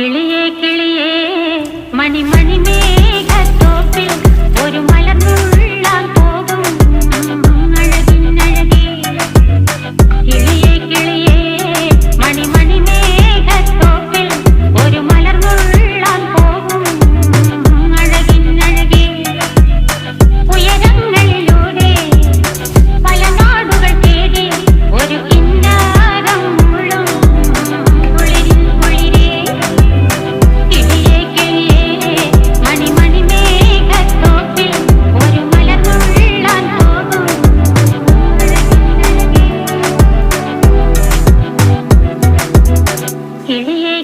കിളിയേ കിളിയേ മണിമണി മേഘത്തോപ്പിൽ ഒരു മലർന്നുള്ളാൻ പോകും അഴകിനഴകേ. കിളിയേ കിളിയേ മണിമണി മേഘത്തോപ്പിൽ ഒരു മലർന്നുള്ളാൻ പോകും അഴകിനഴകേ. ഉയരങ്ങളിലൂടെ പല നാടുകൾ തേടി ഒരു കിന്നാരം മുള്ളും കുളിരിൻ കുളിരേ. കിളിയേ കിളിയേ മണിമണി മേഘത്തോപ്പിൽ ഒരു മലർന്നുള്ളാൻ പോകും അഴകിനഴകേ. കിളിയേ